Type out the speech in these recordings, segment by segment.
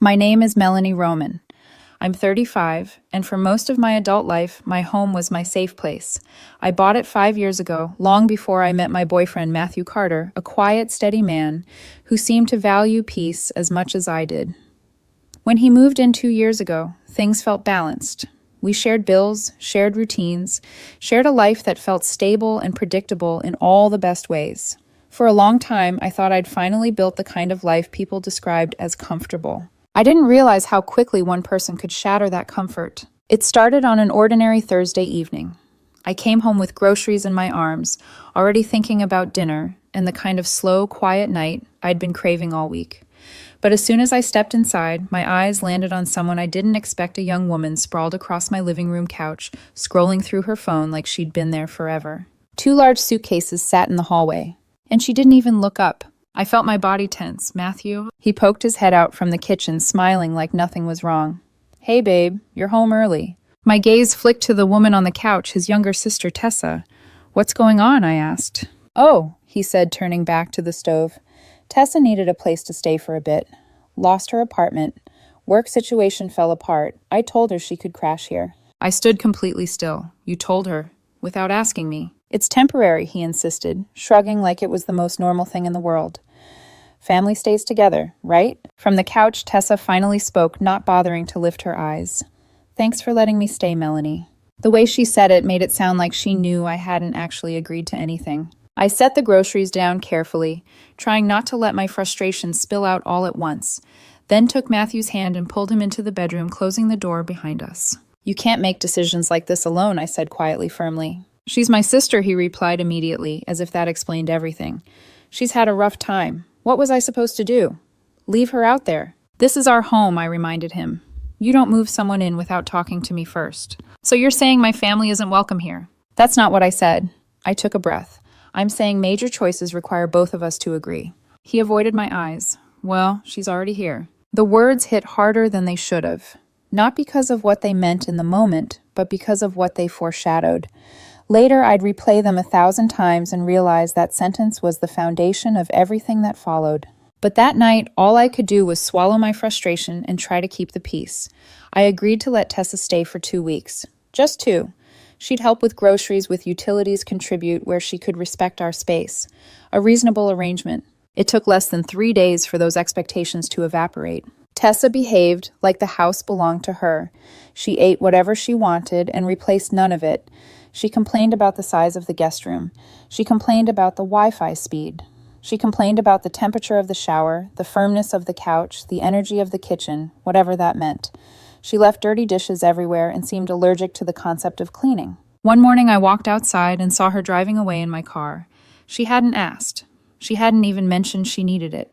My name is Melanie Roman. I'm 35, and for most of my adult life, my home was my safe place. I bought it 5 years ago, long before I met my boyfriend, Matthew Carter, a quiet, steady man who seemed to value peace as much as I did. When he moved in 2 years ago, things felt balanced. We shared bills, shared routines, shared a life that felt stable and predictable in all the best ways. For a long time, I thought I'd finally built the kind of life people described as comfortable. I didn't realize how quickly one person could shatter that comfort. It started on an ordinary Thursday evening. I came home with groceries in my arms, already thinking about dinner and the kind of slow, quiet night I'd been craving all week. But as soon as I stepped inside, my eyes landed on someone I didn't expect, a young woman sprawled across my living room couch, scrolling through her phone like she'd been there forever. 2 large suitcases sat in the hallway, and she didn't even look up. I felt my body tense. Matthew? He poked his head out from the kitchen, smiling like nothing was wrong. Hey, babe, you're home early. My gaze flicked to the woman on the couch, his younger sister, Tessa. What's going on? I asked. Oh, he said, turning back to the stove. Tessa needed a place to stay for a bit. Lost her apartment. Work situation fell apart. I told her she could crash here. I stood completely still. You told her? Without asking me. It's temporary, he insisted, shrugging like it was the most normal thing in the world. Family stays together, right? From the couch, Tessa finally spoke, not bothering to lift her eyes. Thanks for letting me stay, Melanie. The way she said it made it sound like she knew I hadn't actually agreed to anything. I set the groceries down carefully, trying not to let my frustration spill out all at once, then took Matthew's hand and pulled him into the bedroom, closing the door behind us. You can't make decisions like this alone, I said quietly, firmly. She's my sister, he replied immediately, as if that explained everything. She's had a rough time. What was I supposed to do? Leave her out there. This is our home, I reminded him. You don't move someone in without talking to me first. So you're saying my family isn't welcome here? That's not what I said. I took a breath. I'm saying major choices require both of us to agree. He avoided my eyes. Well, she's already here. The words hit harder than they should have. Not because of what they meant in the moment, but because of what they foreshadowed. Later, I'd replay them 1,000 times and realize that sentence was the foundation of everything that followed. But that night, all I could do was swallow my frustration and try to keep the peace. I agreed to let Tessa stay for 2 weeks. Just 2. She'd help with groceries, with utilities, contribute where she could respect our space. A reasonable arrangement. It took less than 3 days for those expectations to evaporate. Tessa behaved like the house belonged to her. She ate whatever she wanted and replaced none of it. She complained about the size of the guest room. She complained about the Wi-Fi speed. She complained about the temperature of the shower, the firmness of the couch, the energy of the kitchen, whatever that meant. She left dirty dishes everywhere and seemed allergic to the concept of cleaning. One morning I walked outside and saw her driving away in my car. She hadn't asked. She hadn't even mentioned she needed it.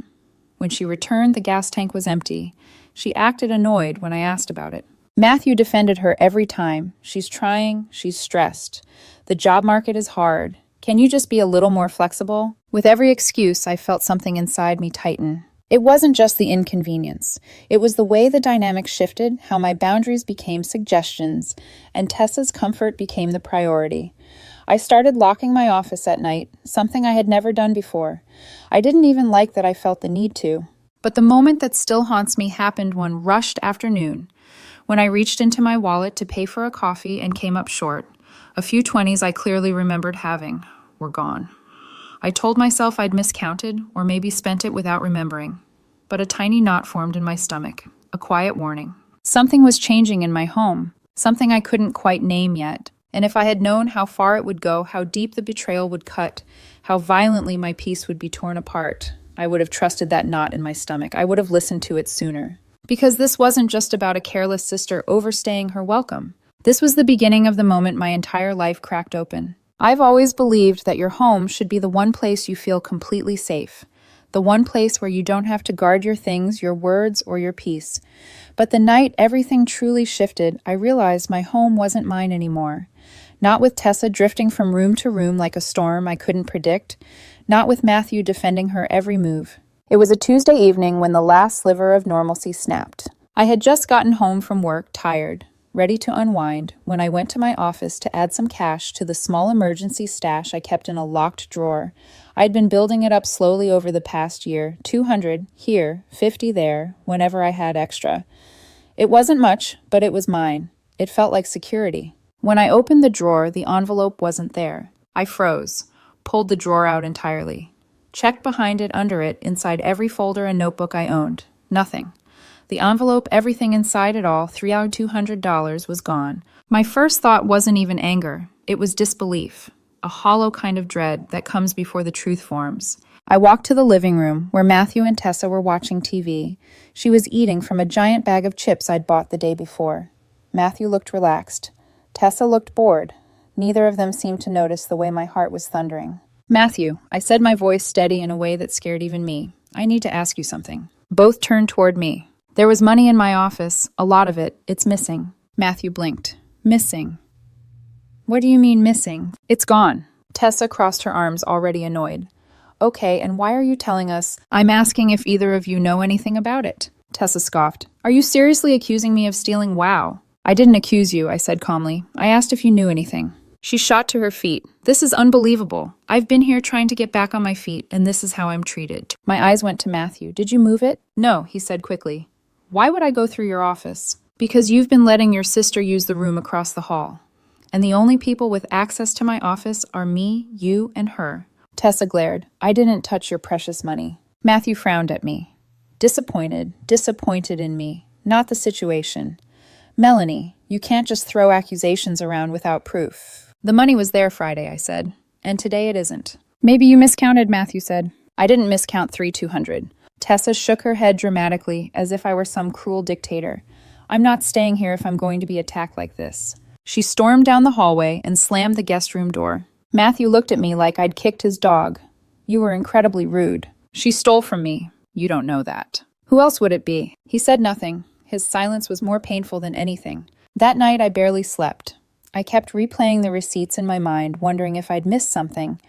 When she returned, the gas tank was empty. She acted annoyed when I asked about it. Matthew defended her every time. She's trying, she's stressed. The job market is hard. Can you just be a little more flexible? With every excuse, I felt something inside me tighten. It wasn't just the inconvenience. It was the way the dynamic shifted, how my boundaries became suggestions, and Tessa's comfort became the priority. I started locking my office at night, something I had never done before. I didn't even like that I felt the need to. But the moment that still haunts me happened one rushed afternoon, when I reached into my wallet to pay for a coffee and came up short. A few 20s I clearly remembered having were gone. I told myself I'd miscounted, or maybe spent it without remembering. But a tiny knot formed in my stomach, a quiet warning. Something was changing in my home, something I couldn't quite name yet. And if I had known how far it would go, how deep the betrayal would cut, how violently my peace would be torn apart, I would have trusted that knot in my stomach. I would have listened to it sooner. Because this wasn't just about a careless sister overstaying her welcome. This was the beginning of the moment my entire life cracked open. I've always believed that your home should be the one place you feel completely safe. The one place where you don't have to guard your things, your words, or your peace. But the night everything truly shifted, I realized my home wasn't mine anymore. Not with Tessa drifting from room to room like a storm I couldn't predict. Not with Matthew defending her every move. It was a Tuesday evening when the last sliver of normalcy snapped. I had just gotten home from work, tired. ready to unwind, when I went to my office to add some cash to the small emergency stash I kept in a locked drawer. I'd been building it up slowly over the past year, 200 here, 50 there, whenever I had extra. It wasn't much, but it was mine. It felt like security. When I opened the drawer, the envelope wasn't there. I froze, pulled the drawer out entirely. Checked behind it, under it, inside every folder and notebook I owned. Nothing. The envelope, everything inside it all, $200, was gone. My first thought wasn't even anger. It was disbelief, a hollow kind of dread that comes before the truth forms. I walked to the living room, where Matthew and Tessa were watching TV. She was eating from a giant bag of chips I'd bought the day before. Matthew looked relaxed. Tessa looked bored. Neither of them seemed to notice the way my heart was thundering. "Matthew," I said, my voice steady in a way that scared even me. "I need to ask you something." Both turned toward me. "There was money in my office, a lot of it. It's missing." Matthew blinked. "Missing? What do you mean missing?" "It's gone." Tessa crossed her arms, already annoyed. "Okay, and why are you telling us?" "I'm asking if either of you know anything about it." Tessa scoffed. "Are you seriously accusing me of stealing? Wow." "I didn't accuse you," I said calmly. "I asked if you knew anything." She shot to her feet. "This is unbelievable. I've been here trying to get back on my feet, and this is how I'm treated." My eyes went to Matthew. "Did you move it?" "No," he said quickly. "Why would I go through your office?" "Because you've been letting your sister use the room across the hall. And the only people with access to my office are me, you, and her." Tessa glared. "I didn't touch your precious money." Matthew frowned at me. Disappointed in me, not the situation. "Melanie, you can't just throw accusations around without proof." "The money was there Friday," I said, "and today it isn't." "Maybe you miscounted," Matthew said. "I didn't miscount 200. Tessa shook her head dramatically, as if I were some cruel dictator. "I'm not staying here if I'm going to be attacked like this." She stormed down the hallway and slammed the guest room door. Matthew looked at me like I'd kicked his dog. "You were incredibly rude." "She stole from me." "You don't know that." "Who else would it be?" He said nothing. His silence was more painful than anything. That night I barely slept. I kept replaying the receipts in my mind, wondering if I'd missed something,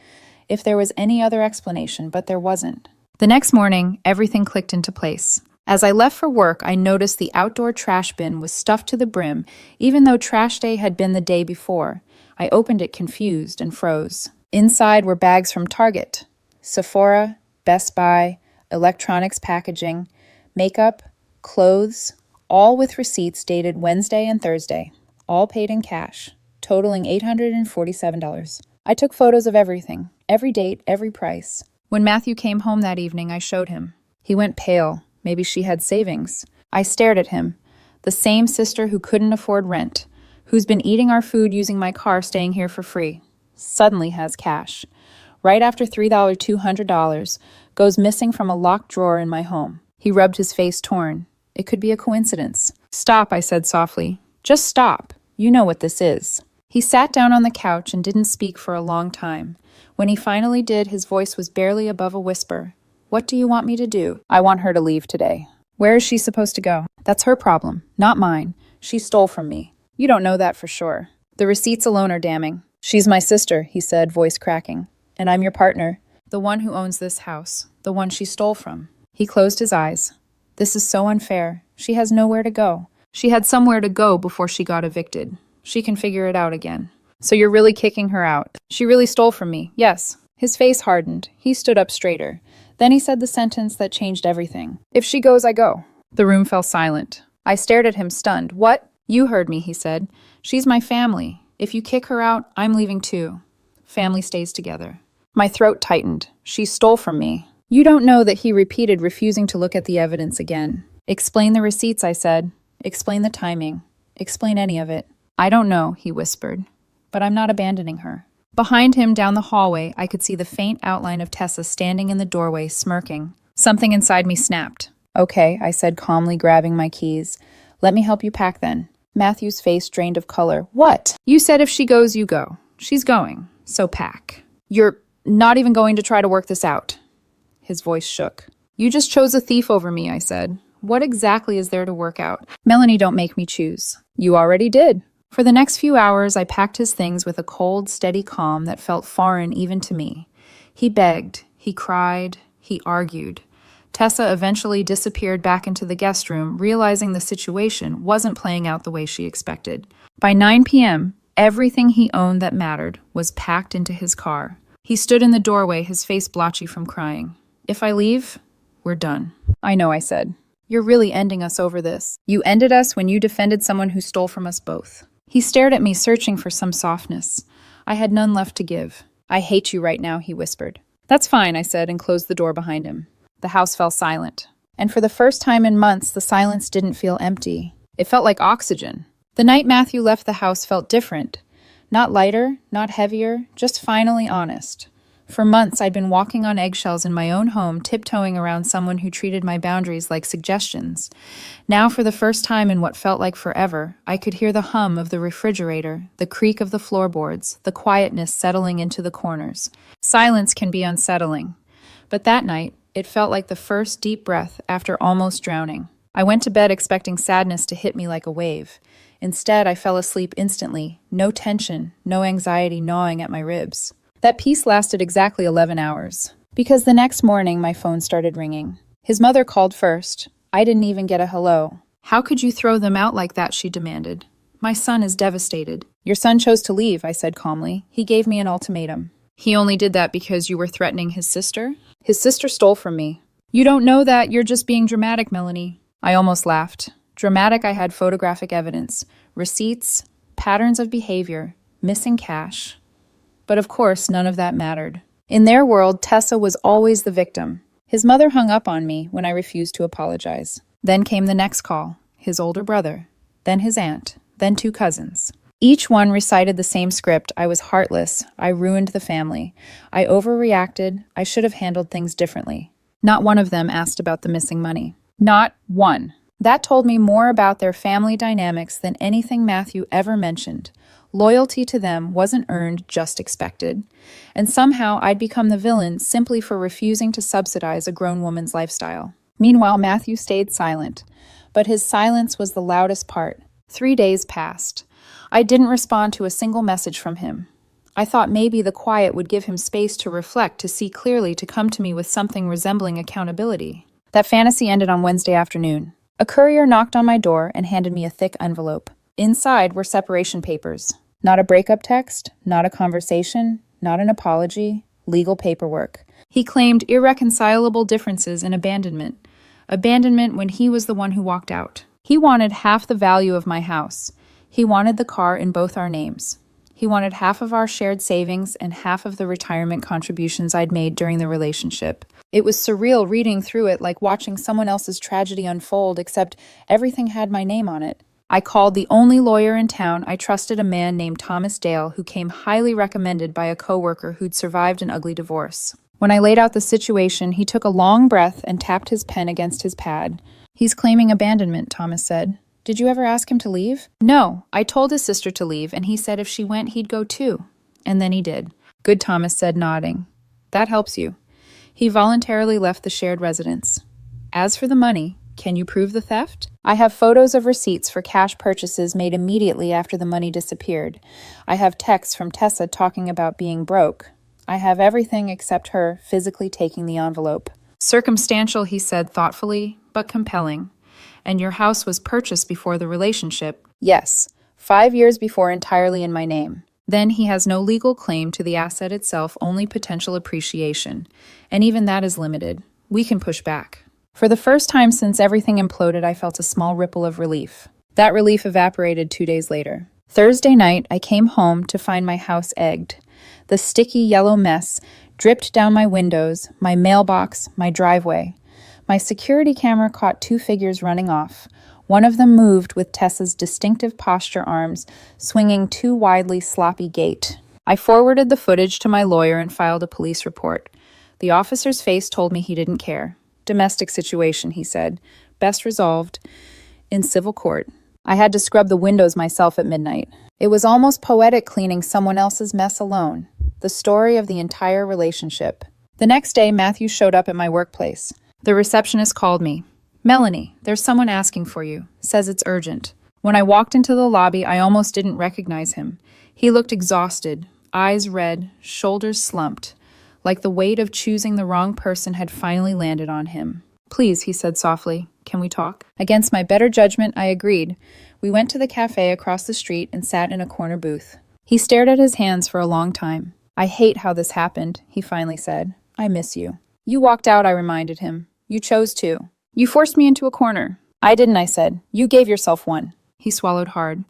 if there was any other explanation, but there wasn't. The next morning, everything clicked into place. As I left for work, I noticed the outdoor trash bin was stuffed to the brim, even though trash day had been the day before. I opened it confused and froze. Inside were bags from Target, Sephora, Best Buy, electronics packaging, makeup, clothes, all with receipts dated Wednesday and Thursday, all paid in cash, totaling $847. I took photos of everything, every date, every price. When Matthew came home that evening, I showed him. He went pale. Maybe she had savings. I stared at him. The same sister who couldn't afford rent, who's been eating our food using my car staying here for free, suddenly has cash. Right after $200 goes missing from a locked drawer in my home. He rubbed his face, torn. It could be a coincidence. "Stop," I said softly. "Just stop. You know what this is." He sat down on the couch and didn't speak for a long time. When he finally did, his voice was barely above a whisper. "What do you want me to do?" "I want her to leave today." "Where is she supposed to go?" "That's her problem, not mine. She stole from me." "You don't know that for sure." "The receipts alone are damning." "She's my sister," he said, voice cracking. "And I'm your partner. The one who owns this house. The one she stole from." He closed his eyes. "This is so unfair. She has nowhere to go. She had somewhere to go before she got evicted. She can figure it out again." "So you're really kicking her out?" "She really stole from me, yes." His face hardened. He stood up straighter. Then he said the sentence that changed everything. "If she goes, I go." The room fell silent. I stared at him, stunned. "What?" "You heard me," he said. "She's my family. If you kick her out, I'm leaving too. Family stays together." My throat tightened. "She stole from me." "You don't know that," he repeated, refusing to look at the evidence again. "Explain the receipts," I said. "Explain the timing. Explain any of it." "I don't know," he whispered. "But I'm not abandoning her." Behind him, down the hallway, I could see the faint outline of Tessa standing in the doorway, smirking. Something inside me snapped. "Okay," I said calmly, grabbing my keys. "Let me help you pack then." Matthew's face drained of color. "What?" "You said if she goes, you go. She's going. So pack." "You're not even going to try to work this out." His voice shook. "You just chose a thief over me," I said. "What exactly is there to work out?" "Melanie, don't make me choose." "You already did." For the next few hours, I packed his things with a cold, steady calm that felt foreign even to me. He begged, he cried, he argued. Tessa eventually disappeared back into the guest room, realizing the situation wasn't playing out the way she expected. By 9 p.m., everything he owned that mattered was packed into his car. He stood in the doorway, his face blotchy from crying. "If I leave, we're done." "I know," I said. "You're really ending us over this. You ended us when you defended someone who stole from us both." He stared at me, searching for some softness. I had none left to give. "I hate you right now," he whispered. "That's fine," I said, and closed the door behind him. The house fell silent. And for the first time in months, the silence didn't feel empty. It felt like oxygen. The night Matthew left the house felt different. Not lighter, not heavier, just finally honest. For months, I'd been walking on eggshells in my own home, tiptoeing around someone who treated my boundaries like suggestions. Now, for the first time in what felt like forever, I could hear the hum of the refrigerator, the creak of the floorboards, the quietness settling into the corners. Silence can be unsettling. But that night, it felt like the first deep breath after almost drowning. I went to bed expecting sadness to hit me like a wave. Instead, I fell asleep instantly, no tension, no anxiety gnawing at my ribs. That peace lasted exactly 11 hours, because the next morning my phone started ringing. His mother called first. I didn't even get a hello. "How could you throw them out like that?" she demanded. "My son is devastated." "Your son chose to leave," I said calmly. "He gave me an ultimatum." "He only did that because you were threatening his sister?" "His sister stole from me." "You don't know that. You're just being dramatic, Melanie." I almost laughed. Dramatic, I had photographic evidence, receipts, patterns of behavior, missing cash. But of course, none of that mattered. In their world, Tessa was always the victim. His mother hung up on me when I refused to apologize. Then came the next call, his older brother, then his aunt, then 2 cousins. Each one recited the same script. I was heartless. I ruined the family. I overreacted. I should have handled things differently. Not one of them asked about the missing money. Not one. That told me more about their family dynamics than anything Matthew ever mentioned. Loyalty to them wasn't earned, just expected. And somehow I'd become the villain simply for refusing to subsidize a grown woman's lifestyle. Meanwhile, Matthew stayed silent. But his silence was the loudest part. 3 days passed. I didn't respond to a single message from him. I thought maybe the quiet would give him space to reflect, to see clearly, to come to me with something resembling accountability. That fantasy ended on Wednesday afternoon. A courier knocked on my door and handed me a thick envelope. Inside were separation papers. Not a breakup text, not a conversation, not an apology, legal paperwork. He claimed irreconcilable differences and abandonment. Abandonment when he was the one who walked out. He wanted half the value of my house. He wanted the car in both our names. He wanted half of our shared savings and half of the retirement contributions I'd made during the relationship. It was surreal reading through it, like watching someone else's tragedy unfold, except everything had my name on it. I called the only lawyer in town. I trusted a man named Thomas Dale, who came highly recommended by a coworker who'd survived an ugly divorce. When I laid out the situation, he took a long breath and tapped his pen against his pad. "He's claiming abandonment," Thomas said. "Did you ever ask him to leave?" "No. I told his sister to leave, and he said if she went, he'd go too." And then he did. "Good," Thomas said, nodding. "That helps you." He voluntarily left the shared residence. "As for the money, can you prove the theft?" "I have photos of receipts for cash purchases made immediately after the money disappeared. I have texts from Tessa talking about being broke. I have everything except her physically taking the envelope." "Circumstantial," he said thoughtfully, "but compelling. And your house was purchased before the relationship?" "Yes, 5 years before, entirely in my name." "Then he has no legal claim to the asset itself, only potential appreciation. And even that is limited. We can push back." For the first time since everything imploded, I felt a small ripple of relief. That relief evaporated 2 days later. Thursday night, I came home to find my house egged. The sticky yellow mess dripped down my windows, my mailbox, my driveway. My security camera caught 2 figures running off. One of them moved with Tessa's distinctive posture arms, swinging too widely sloppy gait. I forwarded the footage to my lawyer and filed a police report. The officer's face told me he didn't care. "Domestic situation," he said. "Best resolved in civil court." I had to scrub the windows myself at midnight. It was almost poetic cleaning someone else's mess alone. The story of the entire relationship. The next day, Matthew showed up at my workplace. The receptionist called me. "Melanie, there's someone asking for you. Says it's urgent." When I walked into the lobby, I almost didn't recognize him. He looked exhausted, eyes red, shoulders slumped, like the weight of choosing the wrong person had finally landed on him. Please, he said softly. Can we talk? Against my better judgment, I agreed. We went to the cafe across the street and sat in a corner booth. He stared at his hands for a long time. I hate how this happened, he finally said. I miss you. You walked out, I reminded him. You chose to. You forced me into a corner. I didn't, I said. You gave yourself one. He swallowed hard.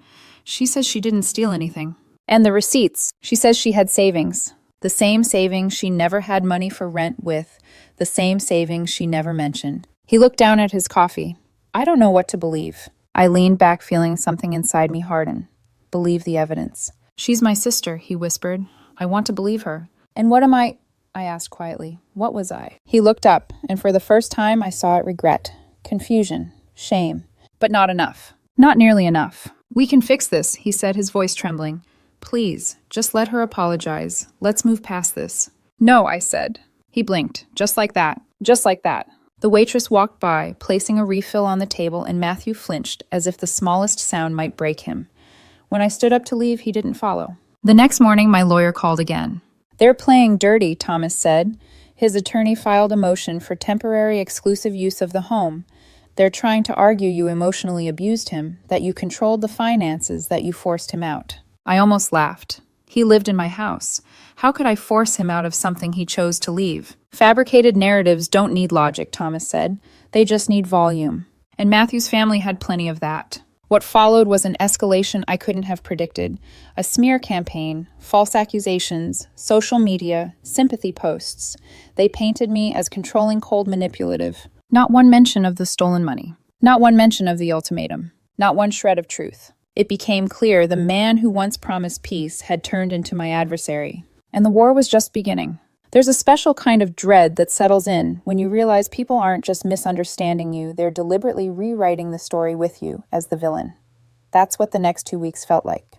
She says she didn't steal anything. And the receipts. She says she had savings. The same savings she never had money for rent with. The same savings she never mentioned. He looked down at his coffee. I don't know what to believe. I leaned back, feeling something inside me harden. Believe the evidence. She's my sister, he whispered. I want to believe her. And what am I asked quietly. What was I? He looked up, and for the first time I saw it regret, confusion, shame. But not enough. Not nearly enough. We can fix this, he said, his voice trembling. Please, just let her apologize. Let's move past this. No, I said. He blinked, just like that. Just like that. The waitress walked by, placing a refill on the table, and Matthew flinched, as if the smallest sound might break him. When I stood up to leave, he didn't follow. The next morning, my lawyer called again. They're playing dirty, Thomas said. His attorney filed a motion for temporary exclusive use of the home. They're trying to argue you emotionally abused him, that you controlled the finances, that you forced him out. I almost laughed. He lived in my house. How could I force him out of something he chose to leave? Fabricated narratives don't need logic, Thomas said. They just need volume. And Matthew's family had plenty of that. What followed was an escalation I couldn't have predicted. A smear campaign, false accusations, social media, sympathy posts. They painted me as controlling, cold, manipulative. Not one mention of the stolen money. Not one mention of the ultimatum. Not one shred of truth. It became clear the man who once promised peace had turned into my adversary. And the war was just beginning. There's a special kind of dread that settles in when you realize people aren't just misunderstanding you, they're deliberately rewriting the story with you as the villain. That's what the next 2 weeks felt like.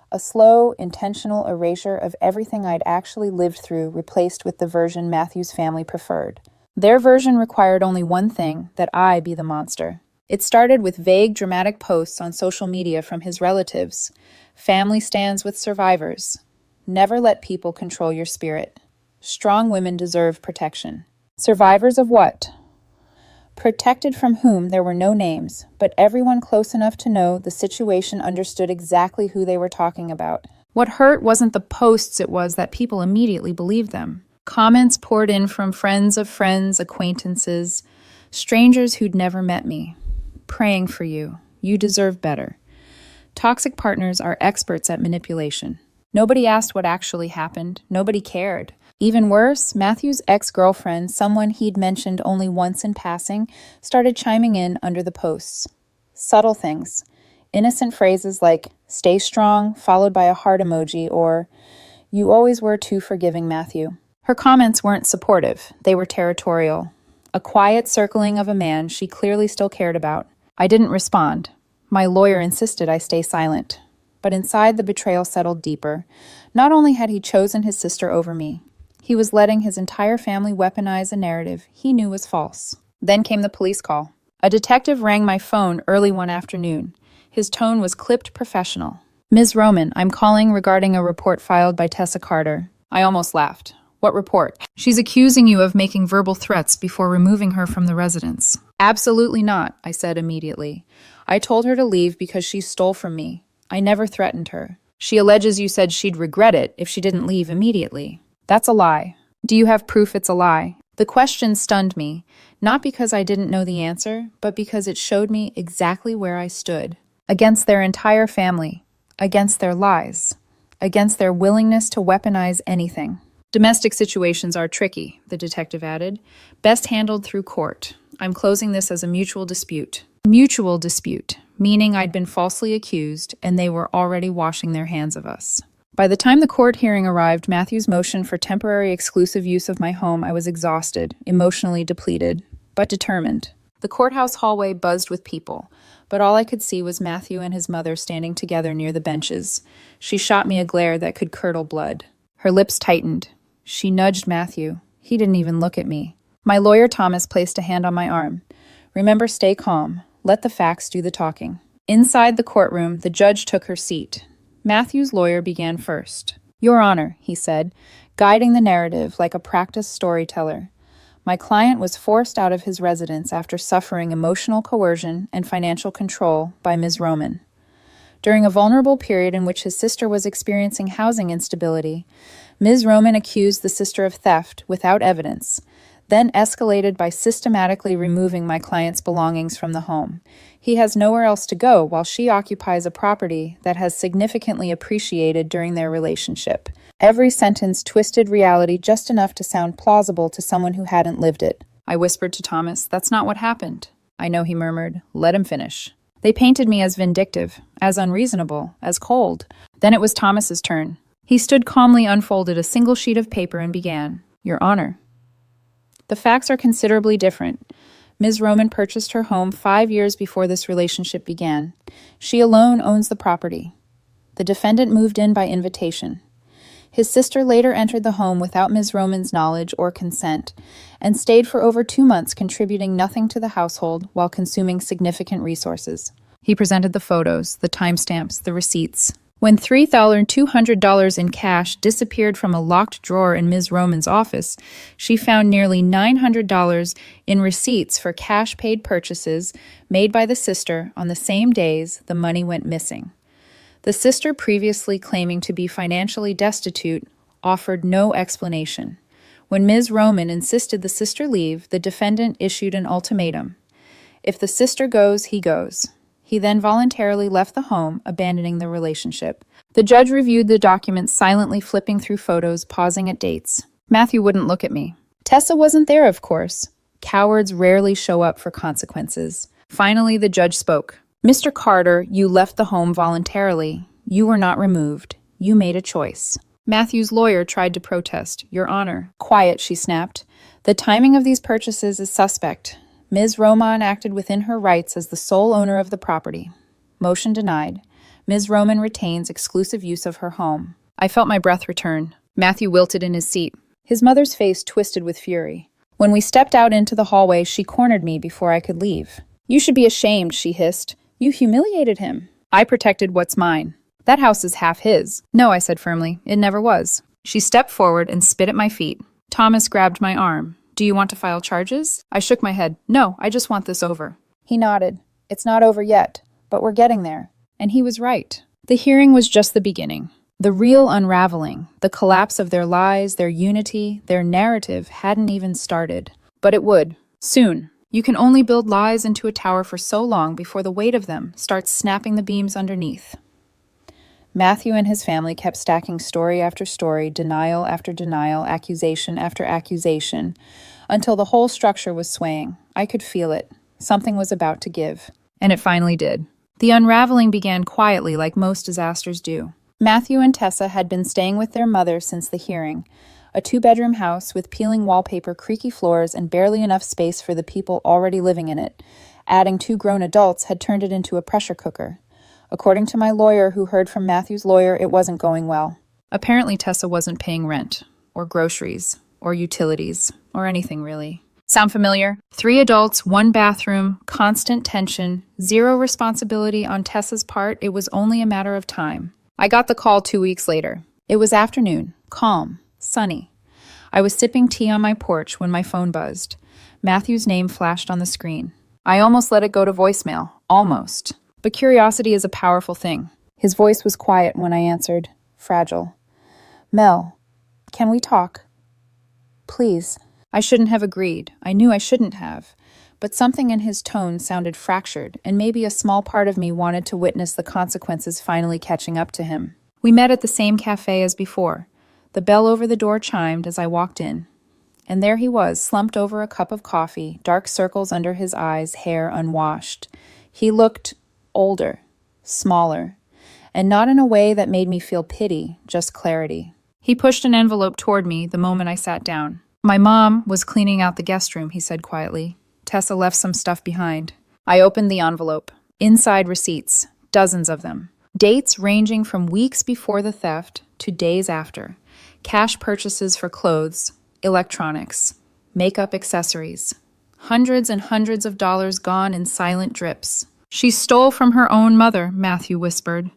A slow, intentional erasure of everything I'd actually lived through, replaced with the version Matthew's family preferred. Their version required only one thing, that I be the monster. It started with vague, dramatic posts on social media from his relatives. Family stands with survivors. Never let people control your spirit. Strong women deserve protection. Survivors of what? Protected from whom there were no names, but everyone close enough to know the situation understood exactly who they were talking about. What hurt wasn't the posts, it was that people immediately believed them. Comments poured in from friends of friends, acquaintances, strangers who'd never met me. Praying for you. You deserve better. Toxic partners are experts at manipulation. Nobody asked what actually happened. Nobody cared. Even worse, Matthew's ex-girlfriend, someone he'd mentioned only once in passing, started chiming in under the posts. Subtle things. Innocent phrases like, stay strong, followed by a heart emoji, or, you always were too forgiving, Matthew. Her comments weren't supportive. They were territorial. A quiet circling of a man she clearly still cared about. I didn't respond. My lawyer insisted I stay silent. But inside, the betrayal settled deeper. Not only had he chosen his sister over me, he was letting his entire family weaponize a narrative he knew was false. Then came the police call. A detective rang my phone early one afternoon. His tone was clipped professional. Ms. Roman, I'm calling regarding a report filed by Tessa Carter. I almost laughed. What report? She's accusing you of making verbal threats before removing her from the residence. Absolutely not, I said immediately. I told her to leave because she stole from me. I never threatened her. She alleges you said she'd regret it if she didn't leave immediately. That's a lie. Do you have proof it's a lie? The question stunned me, not because I didn't know the answer, but because it showed me exactly where I stood. Against their entire family. Against their lies. Against their willingness to weaponize anything. Domestic situations are tricky, the detective added. Best handled through court. I'm closing this as a mutual dispute. Mutual dispute, meaning I'd been falsely accused and they were already washing their hands of us. By the time the court hearing arrived, Matthew's motion for temporary exclusive use of my home, I was exhausted, emotionally depleted, but determined. The courthouse hallway buzzed with people, but all I could see was Matthew and his mother standing together near the benches. She shot me a glare that could curdle blood. Her lips tightened. She nudged Matthew. He didn't even look at me. My lawyer Thomas placed a hand on my arm. Remember, stay calm. Let the facts do the talking. Inside the courtroom, the judge took her seat. Matthew's lawyer began first. Your Honor, he said, guiding the narrative like a practiced storyteller. My client was forced out of his residence after suffering emotional coercion and financial control by Ms. Roman. During a vulnerable period in which his sister was experiencing housing instability, Ms. Roman accused the sister of theft without evidence, then escalated by systematically removing my client's belongings from the home. He has nowhere else to go while she occupies a property that has significantly appreciated during their relationship. Every sentence twisted reality just enough to sound plausible to someone who hadn't lived it. I whispered to Thomas, "That's not what happened." "I know," he murmured. "Let him finish." They painted me as vindictive, as unreasonable, as cold. Then it was Thomas's turn. He stood calmly, unfolded a single sheet of paper, and began, "Your Honor, the facts are considerably different. Ms. Roman purchased her home 5 years before this relationship began. She alone owns the property. The defendant moved in by invitation. His sister later entered the home without Ms. Roman's knowledge or consent and stayed for over 2 months, contributing nothing to the household while consuming significant resources." He presented the photos, the timestamps, the receipts. When $3,200 in cash disappeared from a locked drawer in Ms. Roman's office, she found nearly $900 in receipts for cash-paid purchases made by the sister on the same days the money went missing. The sister, previously claiming to be financially destitute, offered no explanation. When Ms. Roman insisted the sister leave, the defendant issued an ultimatum. If the sister goes, he goes. He then voluntarily left the home, abandoning the relationship. The judge reviewed the documents, silently flipping through photos, pausing at dates. Matthew wouldn't look at me. Tessa wasn't there, of course. Cowards rarely show up for consequences. Finally, the judge spoke. "Mr. Carter, you left the home voluntarily. You were not removed. You made a choice." Matthew's lawyer tried to protest. "Your Honor." "Quiet," she snapped. "The timing of these purchases is suspect. Ms. Roman acted within her rights as the sole owner of the property. Motion denied. Ms. Roman retains exclusive use of her home." I felt my breath return. Matthew wilted in his seat. His mother's face twisted with fury. When we stepped out into the hallway, she cornered me before I could leave. "You should be ashamed," she hissed. "You humiliated him." "I protected what's mine. That house is half his." "No," I said firmly. "It never was." She stepped forward and spit at my feet. Thomas grabbed my arm. "Do you want to file charges?" I shook my head. "No, I just want this over." He nodded. "It's not over yet, but we're getting there." And he was right. The hearing was just the beginning. The real unraveling, the collapse of their lies, their unity, their narrative hadn't even started. But it would. Soon. You can only build lies into a tower for so long before the weight of them starts snapping the beams underneath. Matthew and his family kept stacking story after story, denial after denial, accusation after accusation, until the whole structure was swaying. I could feel it. Something was about to give. And it finally did. The unraveling began quietly, like most disasters do. Matthew and Tessa had been staying with their mother since the hearing. A 2-bedroom house with peeling wallpaper, creaky floors, and barely enough space for the people already living in it. Adding 2 grown adults had turned it into a pressure cooker. According to my lawyer, who heard from Matthew's lawyer, it wasn't going well. Apparently, Tessa wasn't paying rent, or groceries, or utilities, or anything really. Sound familiar? 3 adults, 1 bathroom, constant tension, 0 responsibility on Tessa's part. It was only a matter of time. I got the call 2 weeks later. It was afternoon, calm, sunny. I was sipping tea on my porch when my phone buzzed. Matthew's name flashed on the screen. I almost let it go to voicemail. Almost. But curiosity is a powerful thing. His voice was quiet when I answered. Fragile. "Mel, can we talk? Please." I shouldn't have agreed. I knew I shouldn't have. But something in his tone sounded fractured, and maybe a small part of me wanted to witness the consequences finally catching up to him. We met at the same cafe as before. The bell over the door chimed as I walked in. And there he was, slumped over a cup of coffee, dark circles under his eyes, hair unwashed. He looked older, smaller, and not in a way that made me feel pity, just clarity. He pushed an envelope toward me the moment I sat down. "My mom was cleaning out the guest room," he said quietly. "Tessa left some stuff behind." I opened the envelope. Inside receipts, dozens of them. Dates ranging from weeks before the theft to days after. Cash purchases for clothes, electronics, makeup accessories. Hundreds and hundreds of dollars gone in silent drips. "She stole from her own mother," Matthew whispered.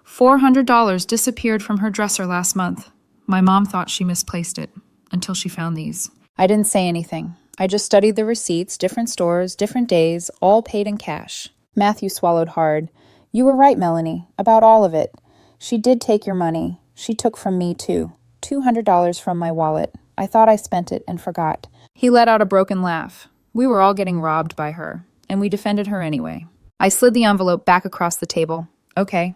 $400 disappeared from her dresser last month. My mom thought she misplaced it, until she found these. I didn't say anything. I just studied the receipts, different stores, different days, all paid in cash. Matthew swallowed hard. You were right, Melanie, about all of it. She did take your money. She took from me, too. $200 from my wallet. I thought I spent it and forgot. He let out a broken laugh. We were all getting robbed by her, and we defended her anyway. I slid the envelope back across the table. Okay,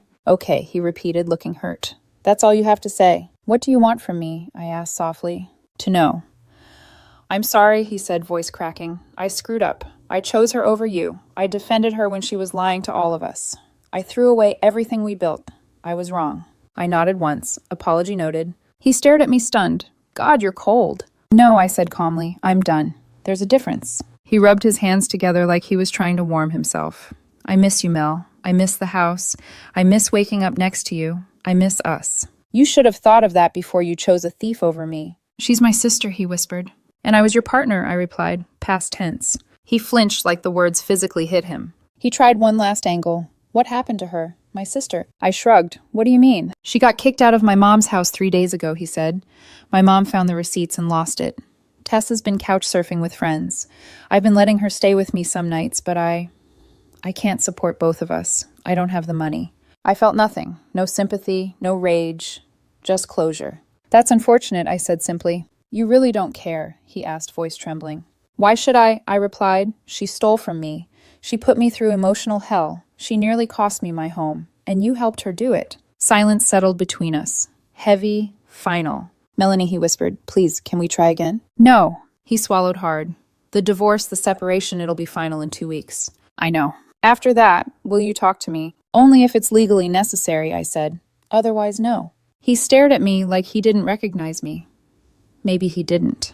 he repeated, looking hurt. That's all you have to say. What do you want from me? I asked softly. To know. I'm sorry, he said, voice cracking. I screwed up. I chose her over you. I defended her when she was lying to all of us. I threw away everything we built. I was wrong. I nodded once, apology noted. He stared at me stunned. God, you're cold. No, I said calmly. I'm done. There's a difference. He rubbed his hands together like he was trying to warm himself. I miss you, Mel. I miss the house. I miss waking up next to you. I miss us. You should have thought of that before you chose a thief over me. She's my sister, he whispered. And I was your partner, I replied, past tense. He flinched like the words physically hit him. He tried one last angle. What happened to her? My sister. I shrugged. What do you mean? She got kicked out of my mom's house 3 days ago, he said. My mom found the receipts and lost it. Tessa's been couch surfing with friends. I've been letting her stay with me some nights, but I can't support both of us. I don't have the money. I felt nothing. No sympathy, no rage, just closure. That's unfortunate, I said simply. You really don't care, he asked, voice trembling. Why should I replied. She stole from me. She put me through emotional hell. She nearly cost me my home, and you helped her do it. Silence settled between us. Heavy, final. Melanie, he whispered, please, can we try again? No. He swallowed hard. The divorce, the separation, it'll be final in 2 weeks. I know. After that, will you talk to me? Only if it's legally necessary, I said. Otherwise, no. He stared at me like he didn't recognize me. Maybe he didn't.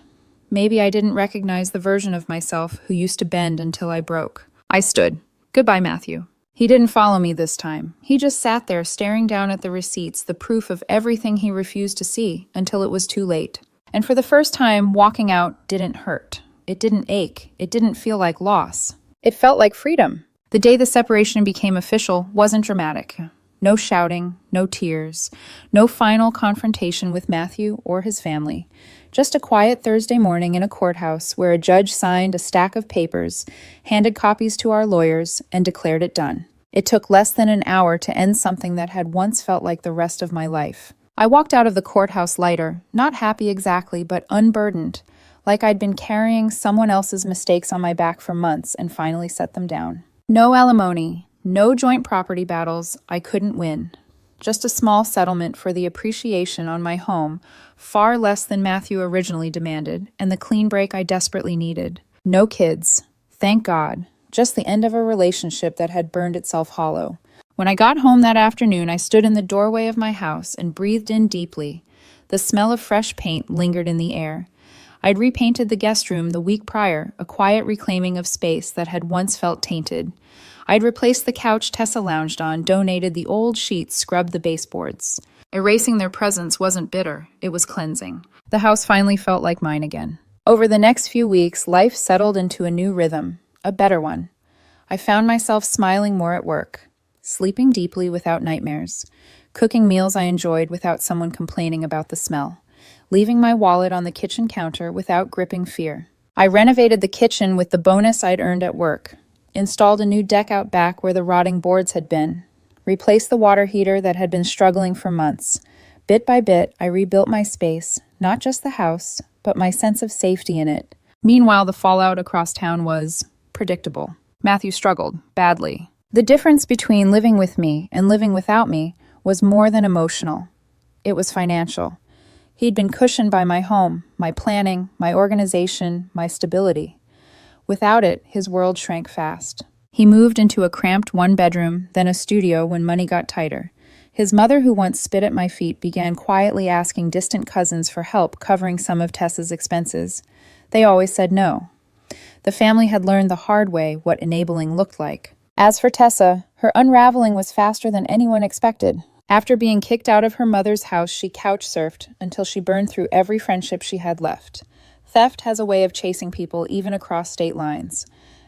Maybe I didn't recognize the version of myself who used to bend until I broke. I stood. Goodbye, Matthew. He didn't follow me this time. He just sat there staring down at the receipts, the proof of everything he refused to see, until it was too late. And for the first time, walking out didn't hurt. It didn't ache. It didn't feel like loss. It felt like freedom. The day the separation became official wasn't dramatic. No shouting, no tears, no final confrontation with Matthew or his family. Just a quiet Thursday morning in a courthouse where a judge signed a stack of papers, handed copies to our lawyers, and declared it done. It took less than an hour to end something that had once felt like the rest of my life. I walked out of the courthouse lighter, not happy exactly, but unburdened, like I'd been carrying someone else's mistakes on my back for months and finally set them down. No alimony, no joint property battles I couldn't win. Just a small settlement for the appreciation on my home, far less than Matthew originally demanded, and the clean break I desperately needed. No kids. Thank God. Just the end of a relationship that had burned itself hollow. When I got home that afternoon, I stood in the doorway of my house and breathed in deeply. The smell of fresh paint lingered in the air. I'd repainted the guest room the week prior, a quiet reclaiming of space that had once felt tainted. I'd replaced the couch Tessa lounged on, donated the old sheets, scrubbed the baseboards. Erasing their presence wasn't bitter, it was cleansing. The house finally felt like mine again. Over the next few weeks, life settled into a new rhythm, a better one. I found myself smiling more at work, sleeping deeply without nightmares, cooking meals I enjoyed without someone complaining about the smell, leaving my wallet on the kitchen counter without gripping fear. I renovated the kitchen with the bonus I'd earned at work, installed a new deck out back where the rotting boards had been, replaced the water heater that had been struggling for months. Bit by bit, I rebuilt my space, not just the house, but my sense of safety in it. Meanwhile, the fallout across town was predictable. Matthew struggled, badly. The difference between living with me and living without me was more than emotional. It was financial. He'd been cushioned by my home, my planning, my organization, my stability. Without it, his world shrank fast. He moved into a cramped one-bedroom, then a studio when money got tighter. His mother, who once spit at my feet, began quietly asking distant cousins for help covering some of Tessa's expenses. They always said no. The family had learned the hard way what enabling looked like. As for Tessa, her unraveling was faster than anyone expected. After being kicked out of her mother's house, she couch surfed until she burned through every friendship she had left. Theft has a way of chasing people even across state lines.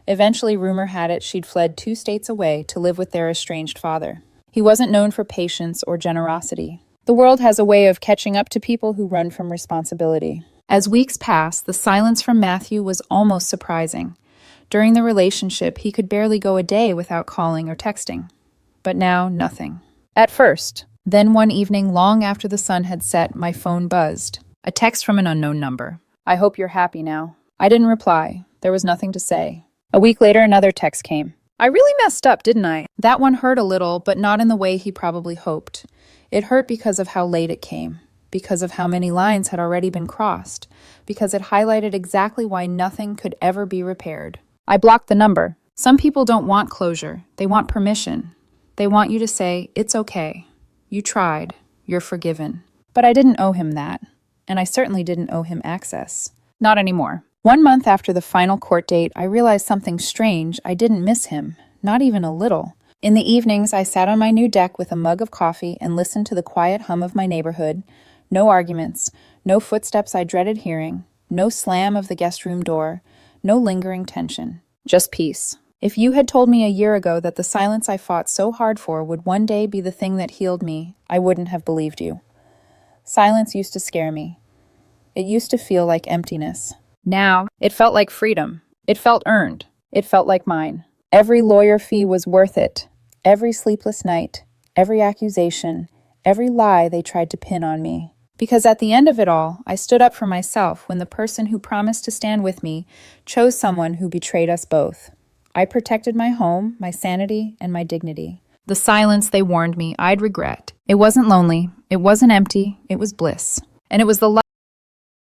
Eventually, rumor had it she'd fled 2 states away to live with their estranged father. He wasn't known for patience or generosity. The world has a way of catching up to people who run from responsibility. As weeks passed, the silence from Matthew was almost surprising. During the relationship, he could barely go a day without calling or texting. But now, nothing. At first. Then one evening, long after the sun had set, my phone buzzed. A text from an unknown number. "I hope you're happy now." I didn't reply. There was nothing to say. A week later, another text came. "I really messed up, didn't I?" That one hurt a little, but not in the way he probably hoped. It hurt because of how late it came, because of how many lines had already been crossed, because it highlighted exactly why nothing could ever be repaired. I blocked the number. Some people don't want closure. They want permission. They want you to say, "It's okay. You tried. You're forgiven." But I didn't owe him that, and I certainly didn't owe him access. Not anymore. 1 month after the final court date, I realized something strange. I didn't miss him, not even a little. In the evenings, I sat on my new deck with a mug of coffee and listened to the quiet hum of my neighborhood. No arguments, no footsteps I dreaded hearing, no slam of the guest room door, no lingering tension. Just peace. If you had told me a year ago that the silence I fought so hard for would one day be the thing that healed me, I wouldn't have believed you. Silence used to scare me. It used to feel like emptiness. Now, it felt like freedom. It felt earned. It felt like mine. Every lawyer fee was worth it. Every sleepless night, every accusation, every lie they tried to pin on me. Because at the end of it all, I stood up for myself when the person who promised to stand with me chose someone who betrayed us both. I protected my home, my sanity, and my dignity. The silence they warned me I'd regret. It wasn't lonely. It wasn't empty. It was bliss. And it was the